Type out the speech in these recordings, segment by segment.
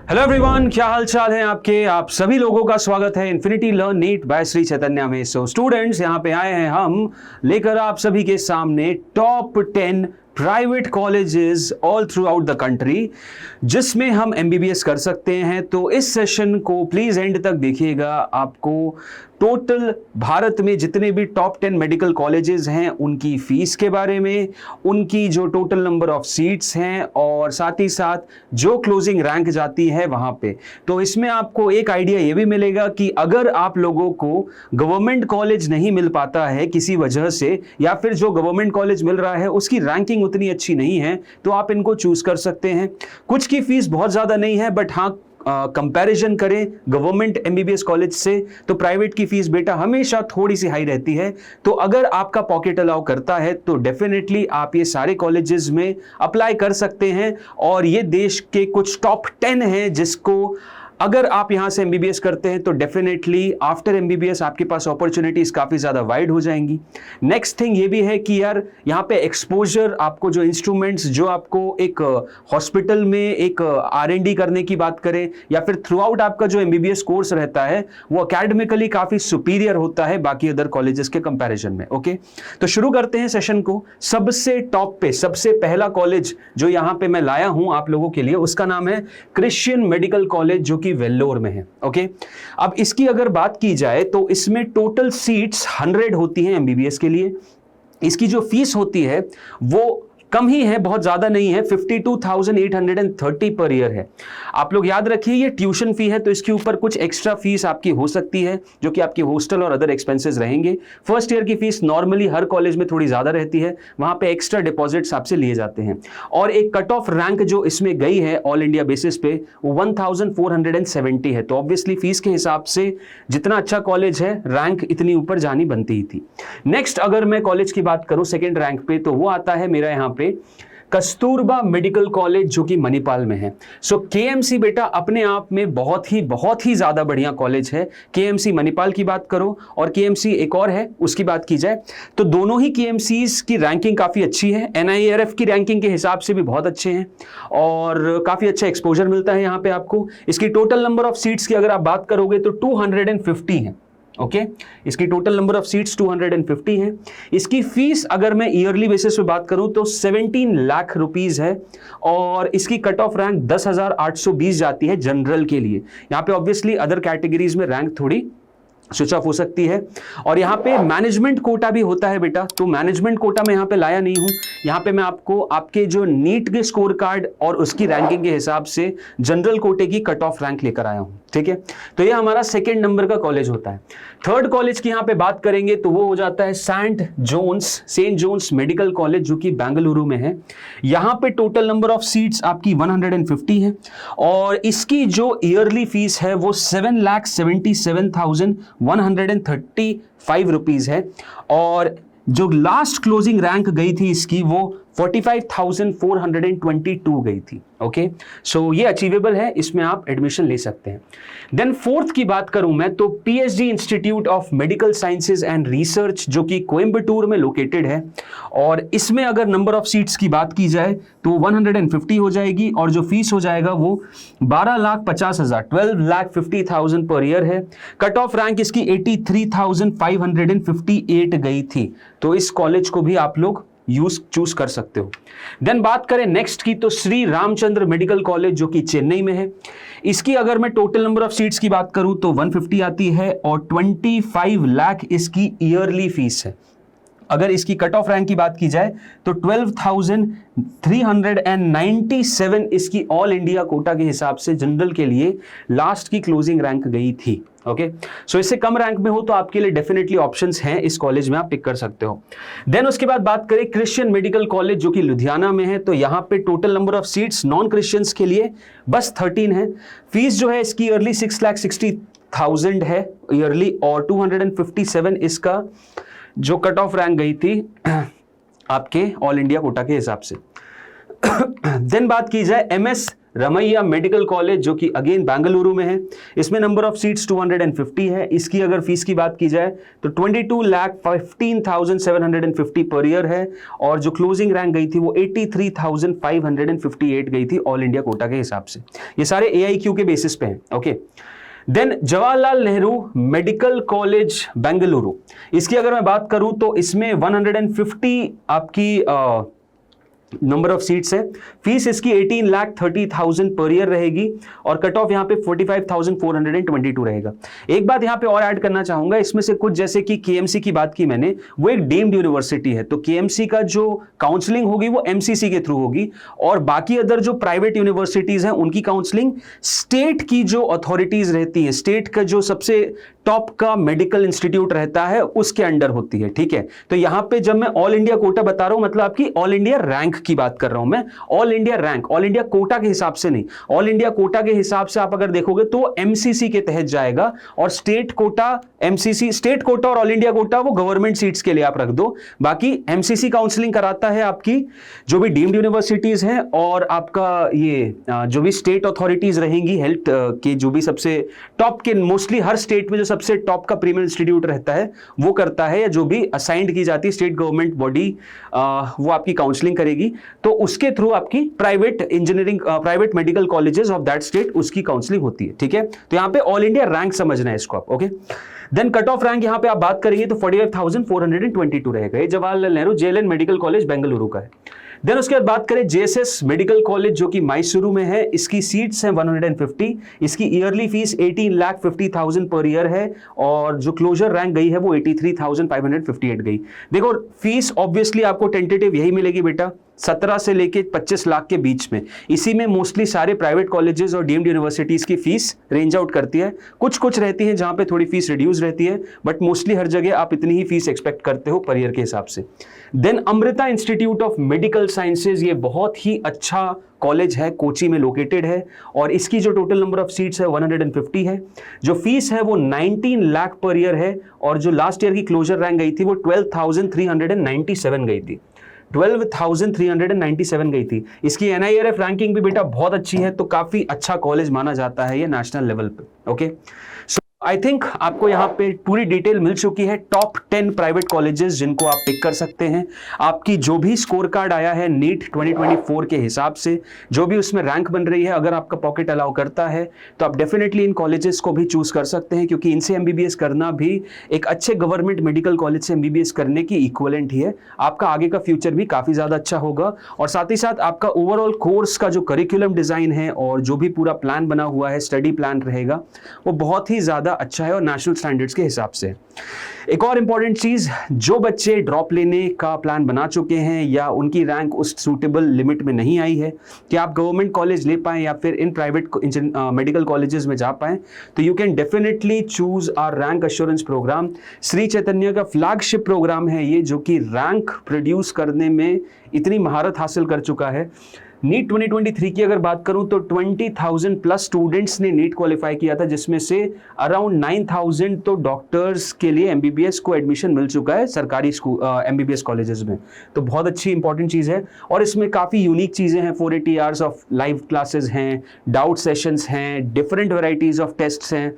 Hello everyone, क्या हाल चाल है आपके। आप सभी लोगों का स्वागत है Infinity Learn NEET by Shri Chaitanya में। सो स्टूडेंट्स, यहाँ पे आए हैं हम लेकर आप सभी के सामने top 10 private colleges all through out the country जिसमें हम एमबीबीएस कर सकते हैं। तो इस सेशन को प्लीज एंड तक देखिएगा। आपको टोटल भारत में जितने भी टॉप 10 मेडिकल कॉलेजेस हैं उनकी फीस के बारे में, उनकी जो टोटल नंबर ऑफ सीट्स हैं और साथ ही साथ जो क्लोजिंग रैंक जाती है वहां पे, तो इसमें आपको एक आइडिया ये भी मिलेगा कि अगर आप लोगों को गवर्नमेंट कॉलेज नहीं मिल पाता है किसी वजह से, या फिर जो गवर्नमेंट कॉलेज मिल रहा है उसकी रैंकिंग उतनी अच्छी नहीं है, तो आप इनको चूज कर सकते हैं। कुछ की फीस बहुत ज्यादा नहीं है, बट हाँ कंपैरिजन करें गवर्नमेंट एमबीबीएस कॉलेज से तो प्राइवेट की फीस बेटा हमेशा थोड़ी सी हाई रहती है। तो अगर आपका पॉकेट अलाउ करता है तो डेफिनेटली आप ये सारे कॉलेजेस में अप्लाई कर सकते हैं। और ये देश के कुछ टॉप 10 हैं जिसको अगर आप यहां से एमबीबीएस करते हैं तो डेफिनेटली आफ्टर एमबीबीएस आपके पास अपॉर्चुनिटीज काफी ज्यादा वाइड हो जाएंगी। नेक्स्ट थिंग ये भी है कि यार यहाँ पे एक्सपोजर, आपको जो इंस्ट्रूमेंट्स जो आपको एक हॉस्पिटल में एक R&D करने की बात करें या फिर थ्रू आउट आपका जो एमबीबीएस कोर्स रहता है वो अकेडमिकली काफी सुपीरियर होता है बाकी अदर कॉलेजेस के कंपैरिजन में। ओके, तो शुरू करते हैं सेशन को। सबसे टॉप पे सबसे पहला कॉलेज जो यहाँ पे मैं लाया हूं आप लोगों के लिए उसका नाम है क्रिश्चियन मेडिकल कॉलेज जो कि वेल्लोर में है। ओके, अब इसकी अगर बात की जाए तो इसमें टोटल सीट्स 100 होती हैं एमबीबीएस के लिए। इसकी जो फीस होती है वो कम ही है, बहुत ज्यादा नहीं है, 52,830 पर ईयर है। आप लोग याद रखिए ये ट्यूशन फी है, तो इसके ऊपर कुछ एक्स्ट्रा फीस आपकी हो सकती है जो कि आपकी हॉस्टल और अदर एक्सपेंसेस रहेंगे। फर्स्ट ईयर की फीस नॉर्मली हर कॉलेज में थोड़ी ज्यादा रहती है, वहां पे एक्स्ट्रा डिपॉजिट्स आपसे लिए जाते हैं। और एक कट ऑफ रैंक जो इसमें गई है ऑल इंडिया बेसिस पे वो 1470 है। तो ऑब्वियसली फीस के हिसाब से जितना अच्छा कॉलेज है रैंक इतनी ऊपर जानी बनती ही थी। नेक्स्ट अगर मैं कॉलेज की बात करूं सेकेंड रैंक पे, तो वो आता है मेरा यहाँ पे कस्तूरबा मेडिकल कॉलेज जो कि मणिपाल में है। सो केएमसी बेटा अपने आप में बहुत ही ज्यादा बढ़िया कॉलेज है। केएमसी मणिपाल की बात करो और केएमसी एक और है उसकी बात की जाए तो दोनों ही केएमसीज की रैंकिंग काफी अच्छी है। एनआईआरएफ की रैंकिंग के हिसाब से भी बहुत अच्छे हैं और काफी अच्छा एक्सपोजर मिलता है यहाँ पे आपको। इसकी टोटल नंबर ऑफ सीट्स की अगर आप बात करोगे तो 250 है। ओके, इसकी टोटल नंबर ऑफ सीट्स 250 है। इसकी फीस अगर मैं ईयरली बेसिस पे बात करूं तो 17 लाख रुपीस है और इसकी कट ऑफ रैंक 10,820 जाती है जनरल के लिए। यहां पे ऑब्वियसली अदर कैटेगरीज में रैंक थोड़ी स्विच ऑफ हो सकती है। और यहाँ पे मैनेजमेंट कोटा भी होता है बेटा, तो मैनेजमेंट कोटा मैं यहाँ पे लाया नहीं हूँ। यहाँ पे मैं आपको आपके जो नीट के स्कोर कार्ड और उसकी रैंकिंग के हिसाब से जनरल कोटे की कट ऑफ रैंक लेकर आया हूँ। ठीक है, तो ये हमारा सेकेंड नंबर का कॉलेज होता है। थर्ड कॉलेज की यहाँ पे बात करेंगे तो वो हो जाता है सेंट जोन्स मेडिकल कॉलेज जो कि बेंगलुरु में है। यहाँ पे टोटल नंबर ऑफ सीट्स आपकी 150 है और इसकी जो ईयरली फीस है वो 7,77,135 रुपीज है। और जो लास्ट क्लोजिंग रैंक गई थी इसकी वो 45,422 गई थी। ओके, सो ये अचीवेबल है, इसमें आप एडमिशन ले सकते हैं। देन फोर्थ की बात करूं मैं तो PhD institute of medical sciences and research जो कि कोयम्बटूर में लोकेटेड है और इसमें अगर नंबर ऑफ सीट्स की बात की जाए तो 150 हो जाएगी और जो फीस हो जाएगा वो 12,50,000 12,50,000 पर ईयर है। कट ऑफ रैंक इसकी 83,558 गई थी, तो इस कॉलेज को भी आप लोग चूज कर सकते हो। देन बात करें नेक्स्ट की तो श्री रामचंद्र मेडिकल कॉलेज जो कि चेन्नई में है। इसकी अगर मैं टोटल नंबर ऑफ सीट्स की बात करूं तो 150 आती है और 25 लाख इसकी ईयरली फीस है। अगर इसकी कट ऑफ रैंक की बात की जाए तो 12,397 इसकी ऑल इंडिया कोटा के हिसाब से जनरल के लिए लास्ट की क्लोजिंग रैंक गई थी। ओके, सो इससे कम रैंक में हो तो आपके लिए डेफिनेटली ऑप्शंस हैं, इस कॉलेज में आप पिक कर सकते हो। देन उसके बाद बात करें क्रिश्चियन मेडिकल कॉलेज जो कि लुधियाना में है, तो यहाँ पे total number of seats non Christians के लिए बस 13 है। फीस जो है इसकी ईयरली 6,60,000 है ईयरली और 257 इसका जो कट ऑफ रैंक गई थी आपके ऑल इंडिया कोटा के हिसाब से। देन बात की जाए एमएस रमैया मेडिकल कॉलेज जो कि अगेन बेंगलुरु में है, इसमें नंबर ऑफ सीट्स 250 है। इसकी अगर फीस की बात की जाए तो 22,15,750 पर ईयर है और जो क्लोजिंग रैंक गई थी वो 83,558 गई थी ऑल इंडिया कोटा के हिसाब से। ये सारे AIQ के बेसिस पे हैं। Okay, then Jawaharlal Nehru medical college Bengaluru, इसकी अगर मैं बात करूं तो इसमें 150 आपकी नंबर ऑफ सीट्स है। फीस इसकी 18,30,000 पर ईयर रहेगी और कट ऑफ यहां पे 45,422 रहेगा। एक बात यहां पे और ऐड करना चाहूंगा, इसमें से कुछ जैसे कि KMC की बात की मैंने, वो एक डीम्ड यूनिवर्सिटी है, तो KMC का जो काउंसलिंग होगी वो MCC के थ्रू होगी और बाकी अदर जो प्राइवेट यूनिवर्सिटीज हैं उनकी काउंसलिंग स्टेट की जो अथॉरिटीज रहती हैं, स्टेट का जो सबसे टॉप का मेडिकल इंस्टीट्यूट रहता है उसके अंडर होती है। ठीक है, तो यहां पे जब मैं ऑल इंडिया कोटा बता रहा हूं मतलब आपकी ऑल इंडिया रैंक की बात कर रहा हूं मैं, all India rank, all India quota के हिसाब से नहीं। ऑल इंडिया कोटा के हिसाब से आप अगर देखोगे तो MCC के तहत जाएगा और state quota MCC, state quota और ऑल इंडिया कोटा वो गवर्नमेंट सीट्स के लिए आप रख दो। बाकी MCC काउंसलिंग कराता है आपकी जो भी डीम्ड यूनिवर्सिटीज हैं और आपका ये जो भी स्टेट अथॉरिटीज रहेंगी हेल्थ के, जो भी सबसे टॉप के, मोस्टली हर स्टेट में जो सबसे टॉप का प्रीमियर इंस्टीट्यूट रहता है वो करता है, या जो भी असाइंड की जाती है स्टेट गवर्नमेंट बॉडी वो आपकी काउंसलिंग करेगी, तो उसके थ्रू आपकी private engineering, private medical colleges of that state उसकी काउंसलिंग होती है। ठीक है, तो यहां पे ऑल इंडिया रैंक समझना है इसको आप। Okay, then cut off rank यहां पे आप बात करेंगे तो 45,422 रहेगा। ये Jawaharlal Nehru JLN medical college Bengaluru का है। देन उसके बाद बात करें JSS मेडिकल कॉलेज जो कि मैसूरू में है, इसकी सीट्स हैं 150, इसकी ईयरली फीस 18,50,000 पर ईयर है और जो क्लोजर रैंक गई है वो 83,558 गई। देखो फीस ऑब्वियसली आपको टेंटेटिव यही मिलेगी बेटा, 17 से लेके 25 लाख के बीच में। इसी में मोस्टली सारे प्राइवेट कॉलेजेस और डीम्ड यूनिवर्सिटीज की फीस रेंज आउट करती है। कुछ रहती है जहां पे थोड़ी फीस रिड्यूस रहती है, बट मोस्टली हर जगह आप इतनी ही फीस एक्सपेक्ट करते हो पर ईयर के हिसाब से। Then Amrita institute of medical sciences, ये बहुत ही अच्छा कॉलेज है, कोची में लोकेटेड है और इसकी जो टोटल नंबर ऑफ सीट्स है 150 है। जो फीस है वो 19 लाख पर ईयर है और जो लास्ट ईयर की क्लोजर रैंक गई थी वो 12,397 गई थी, 12,397 गई थी। इसकी NIRF रैंकिंग भी बेटा बहुत अच्छी है, तो काफी अच्छा कॉलेज माना जाता है ये नेशनल लेवल पे। ओके, सो आई थिंक आपको यहाँ पे पूरी डिटेल मिल चुकी है टॉप 10 प्राइवेट कॉलेजेस जिनको आप पिक कर सकते हैं। आपकी जो भी स्कोर कार्ड आया है नीट 2024 के हिसाब से, जो भी उसमें रैंक बन रही है, अगर आपका पॉकेट अलाउ करता है तो आप डेफिनेटली इन कॉलेजेस को भी चूज कर सकते हैं, क्योंकि इनसे MBBS करना भी एक अच्छे गवर्नमेंट मेडिकल कॉलेज से MBBS करने की इक्वलेंट ही है। आपका आगे का फ्यूचर भी काफी ज्यादा अच्छा होगा और साथ ही साथ आपका ओवरऑल कोर्स का जो करिकुलम डिजाइन है और जो भी पूरा प्लान बना हुआ है, स्टडी प्लान रहेगा, वो बहुत ही ज्यादा अच्छा है और नेशनल स्टैंडर्ड्स के हिसाब से। एक और इंपॉर्टेंट चीज, जो बच्चे ड्रॉप लेने का प्लान बना चुके हैं या उनकी रैंक उस सूटेबल लिमिट में नहीं आई है कि आप गवर्नमेंट कॉलेज ले पाएं या फिर इन प्राइवेट मेडिकल कॉलेजेस में जा पाएं, तो you can definitely choose our rank assurance programme. Shri Chaitanya का फ्लैगशिप प्रोग्राम है ये, जो कि रैंक प्रोड्यूस करने में इतनी महारत हासिल कर चुका है। नीट 2023 की अगर बात करूं तो 20,000 प्लस स्टूडेंट्स ने नीट क्वालिफाई किया था, जिसमें से अराउंड 9,000 तो डॉक्टर्स के लिए MBBS को एडमिशन मिल चुका है सरकारी स्कूल MBBS कॉलेजेस में। तो बहुत अच्छी इंपॉर्टेंट चीज़ है और इसमें काफ़ी यूनिक चीज़ें हैं। 480 आवर्स ऑफ लाइव क्लासेस हैं, डाउट सेशंस हैं, डिफरेंट वेराइटीज़ ऑफ टेस्ट्स हैं,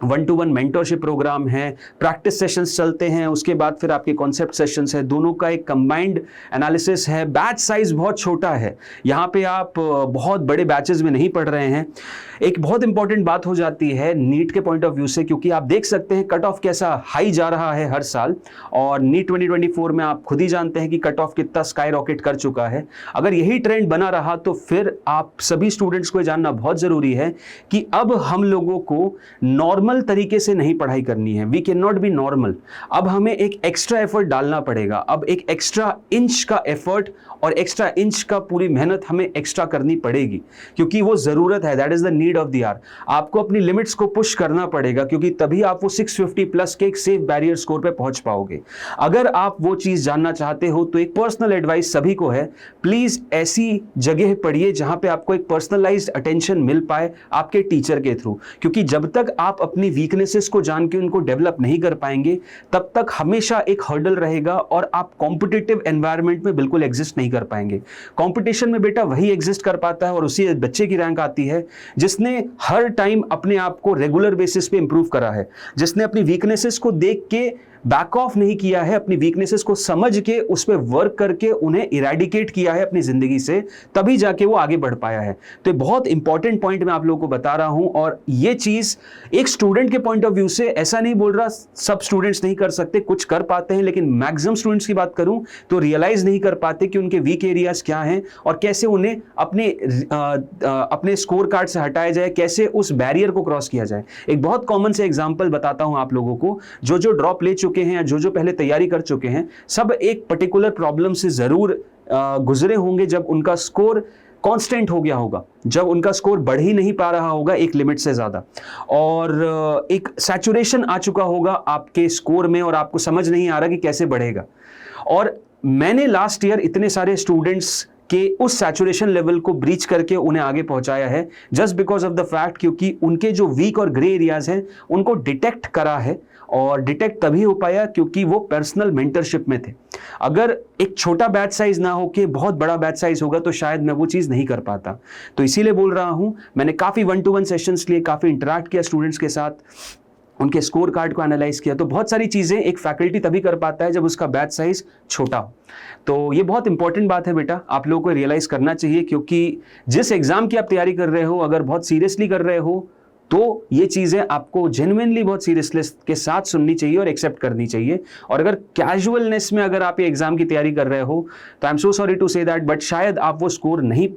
1-to-1 मेंटरशिप प्रोग्राम है, प्रैक्टिस सेशंस चलते हैं, उसके बाद फिर आपके कॉन्सेप्ट सेशंस है, दोनों का एक कंबाइंड एनालिसिस है। बैच साइज बहुत छोटा है, यहाँ पे आप बहुत बड़े बैचेस में नहीं पढ़ रहे हैं। एक बहुत इंपॉर्टेंट बात हो जाती है नीट के पॉइंट ऑफ व्यू से, क्योंकि आप देख सकते हैं कट ऑफ कैसा हाई जा रहा है हर साल, और नीट 2024 में आप खुद ही जानते हैं कि कट ऑफ कितना स्काई रॉकेट कर चुका है। अगर यही ट्रेंड बना रहा तो फिर आप सभी स्टूडेंट्स को जानना बहुत जरूरी है कि अब हम लोगों को नॉर्मल तरीके से नहीं पढ़ाई करनी है। We can not be normal. अब हमें एक एक्स्ट्रा एफर्ट डालना पड़ेगा, अब एक एक्स्ट्रा इंच का एफर्ट और एक्स्ट्रा इंच का पूरी मेहनत हमें एक्स्ट्रा करनी पड़ेगी, क्योंकि वो जरूरत है। That is the need of the hour. आपको अपनी लिमिट्स को पुश करना पड़ेगा, क्योंकि तभी आप वो 650 प्लस के एक सेफ बैरियर स्कोर पे पहुंच पाओगे। अगर आप वो चीज जानना चाहते हो तो एक पर्सनल एडवाइस सभी को है, प्लीज ऐसी जगह पढ़िए जहां पे आपको एक पर्सनलाइज्ड अटेंशन मिल पाए आपके टीचर के थ्रू, क्योंकि जब तक आप अपनी अपनी वीकनेसेस को जान के उनको डेवलप नहीं कर पाएंगे, तब तक हमेशा एक हर्डल रहेगा और आप कॉम्पिटिटिव एनवायरनमेंट में बिल्कुल एग्जिस्ट नहीं कर पाएंगे। कंपटीशन में बेटा वही एग्जिस्ट कर पाता है और उसी बच्चे की रैंक आती है जिसने हर टाइम अपने आप को रेगुलर बेसिस पे इंप्रूव करा है, जिसने अपनी वीकनेसेस को देख के बैक ऑफ नहीं किया है, अपनी वीकनेसेस को समझ के उस पर वर्क करके उन्हें इरेडिकेट किया है अपनी जिंदगी से, तभी जाके वो आगे बढ़ पाया है। तो ये बहुत इंपॉर्टेंट पॉइंट मैं आप लोगों को बता रहा हूं और ये चीज एक स्टूडेंट के पॉइंट ऑफ व्यू से, ऐसा नहीं बोल रहा सब स्टूडेंट्स नहीं कर सकते, कुछ कर पाते हैं, लेकिन मैक्सिमम स्टूडेंट्स की बात करूं तो रियलाइज नहीं कर पाते कि उनके वीक एरियाज क्या हैं और कैसे उन्हें अपने स्कोर कार्ड से हटाया जाए, कैसे उस बैरियर को क्रॉस किया जाए। एक बहुत कॉमन से एग्जांपल बताता हूं आप लोगों को, जो ड्रॉप ले चुके हैं या जो पहले तैयारी कर चुके हैं, सब एक पर्टिकुलर प्रॉब्लम से जरूर गुजरे होंगे जब उनका स्कोर कांस्टेंट हो गया होगा, जब उनका स्कोर बढ़ ही नहीं पा रहा होगा एक लिमिट से ज्यादा, और एक सैचुरेशन आ चुका होगा आपके स्कोर में और आपको समझ नहीं आ रहा कि कैसे बढ़ेगा। और मैंने लास्ट ईयर इतने सारे स्टूडेंट्स के उस सैचुरेशन लेवल को ब्रीच करके उन्हें आगे पहुंचाया है, just because of the fact क्योंकि उनके जो वीक और ग्रे एरियाज हैं उनको डिटेक्ट करा है, और डिटेक्ट तभी हो पाया क्योंकि वो पर्सनल मेंटरशिप में थे। अगर एक छोटा बैच साइज ना हो के बहुत बड़ा बैच साइज होगा तो शायद मैं वो चीज़ नहीं कर पाता। तो इसीलिए बोल रहा हूं, मैंने काफ़ी 1-to-1 सेशंस लिए, काफ़ी इंटरेक्ट किया स्टूडेंट्स के साथ, उनके स्कोर कार्ड को एनालाइज किया। तो बहुत सारी चीज़ें एक फैकल्टी तभी कर पाता है जब उसका बैच साइज छोटा हो। तो ये बहुत इंपॉर्टेंट बात है बेटा, आप लोगों को रियलाइज करना चाहिए, क्योंकि जिस एग्जाम की आप तैयारी कर रहे हो, अगर बहुत सीरियसली कर रहे हो तो ये चीज़ें आपको जेन्युइनली बहुत सीरियसनेस के साथ सुननी चाहिए और एक्सेप्ट करनी चाहिए। और अगर कैजुअलनेस में अगर आप ये एग्जाम की तैयारी कर रहे हो तो I am so sorry to say that, but शायद आप वो स्कोर नहीं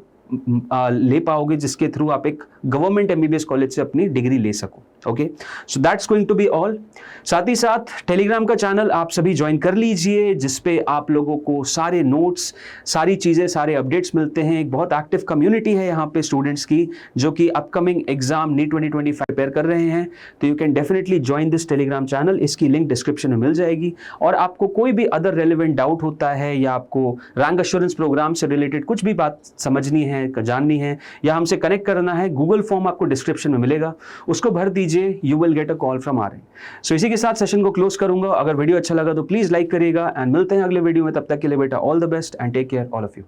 ले पाओगे जिसके थ्रू आप एक गवर्नमेंट एमबीबीएस कॉलेज से अपनी डिग्री ले सको। Okay, so that's going to be all. साथ ही साथ टेलीग्राम का चैनल आप सभी ज्वाइन कर लीजिए, जिसपे आप लोगों को सारे नोट्स, सारी चीज़ें, सारे अपडेट्स मिलते हैं। एक बहुत एक्टिव कम्युनिटी है यहाँ पे स्टूडेंट्स की, जो कि अपकमिंग एग्जाम नीट 2025 प्रिपेयर कर रहे हैं। तो you can definitely join this Telegram channel, इसकी लिंक डिस्क्रिप्शन में मिल जाएगी। और आपको कोई भी अदर रेलिवेंट डाउट होता है या आपको रैंक एश्योरेंस प्रोग्राम से रिलेटेड कुछ भी बात समझनी है, जाननी है या हमसे कनेक्ट करना है, गूगल फॉर्म आपको डिस्क्रिप्शन में मिलेगा, उसको भर दीजिए, you will get a call from our end. So इसी के साथ सेशन को क्लोज करूंगा। अगर वीडियो अच्छा लगा तो प्लीज लाइक करिएगा एंड मिलते हैं अगले वीडियो में। तब तक के लिए बेटा all the best and take care all of you.